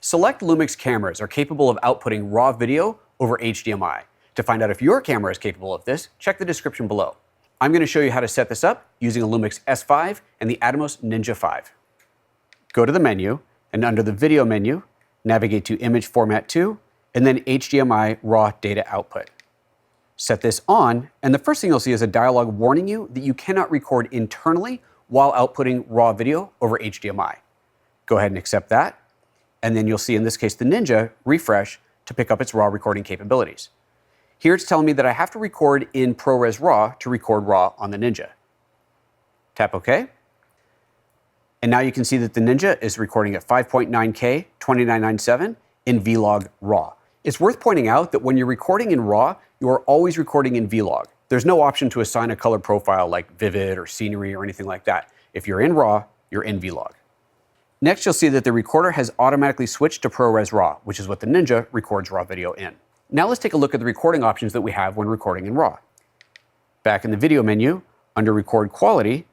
Select LUMIX cameras are capable of outputting raw video over HDMI. To find out if your camera is capable of this, check the description below. I'm going to show you how to set this up using a LUMIX S5 and the Atomos Ninja 5. Go to the menu, and under the Video menu, navigate to Image Format 2, and then HDMI Raw Data Output. Set this on, and the first thing you'll see is a dialog warning you that you cannot record internally while outputting raw video over HDMI. Go ahead and accept that, and then you'll see in this case the Ninja refresh to pick up its raw recording capabilities. Here it's telling me that I have to record in ProRes RAW to record RAW on the Ninja. Tap OK. And now you can see that the Ninja is recording at 5.9K 2997 in Vlog RAW. It's worth pointing out that when you're recording in RAW, you are always recording in Vlog. There's no option to assign a color profile like Vivid or Scenery or anything like that. If you're in RAW, you're in Vlog. Next, you'll see that the recorder has automatically switched to ProRes RAW, which is what the Ninja records raw video in. Now let's take a look at the recording options that we have when recording in RAW. Back in the Video menu, under Record Quality,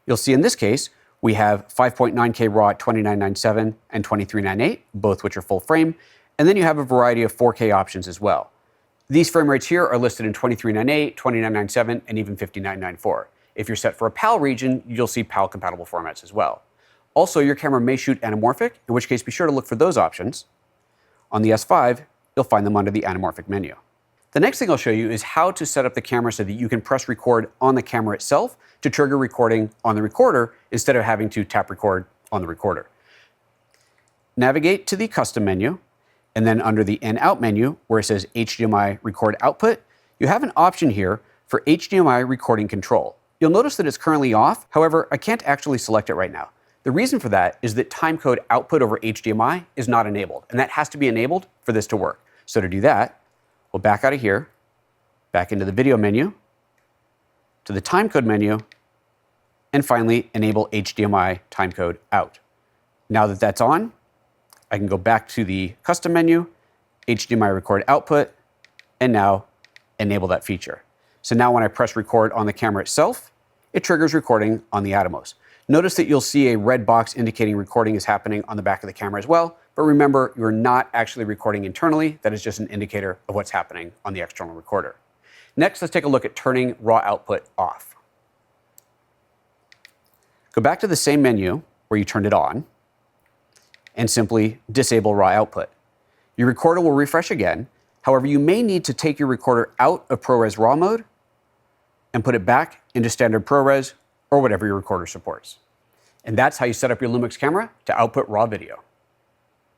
you'll see in this case, we have 5.9K RAW at 2997 and 2398, both which are full frame, and then you have a variety of 4K options as well. These frame rates here are listed in 2398, 2997, and even 5994. If you're set for a PAL region, you'll see PAL compatible formats as well. Also, your camera may shoot anamorphic, in which case be sure to look for those options. On the S5, you'll find them under the anamorphic menu. The next thing I'll show you is how to set up the camera so that you can press record on the camera itself to trigger recording on the recorder instead of having to tap record on the recorder. Navigate to the Custom menu, and then under the In-Out menu, where it says HDMI Record Output, you have an option here for HDMI recording control. You'll notice that it's currently off, however, I can't actually select it right now. The reason for that is that timecode output over HDMI is not enabled, and that has to be enabled for this to work. So to do that, we'll back out of here, back into the Video menu, to the Timecode menu, and finally enable HDMI timecode out. Now that that's on, I can go back to the Custom menu, HDMI Record Output, and now enable that feature. So now when I press record on the camera itself, it triggers recording on the Atomos. Notice that you'll see a red box indicating recording is happening on the back of the camera as well, but remember, you're not actually recording internally. That is just an indicator of what's happening on the external recorder. Next, let's take a look at turning raw output off. Go back to the same menu where you turned it on, and simply disable raw output. Your recorder will refresh again. However, you may need to take your recorder out of ProRes RAW mode and put it back into standard ProRes or whatever your recorder supports. And that's how you set up your LUMIX camera to output raw video.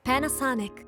Panasonic.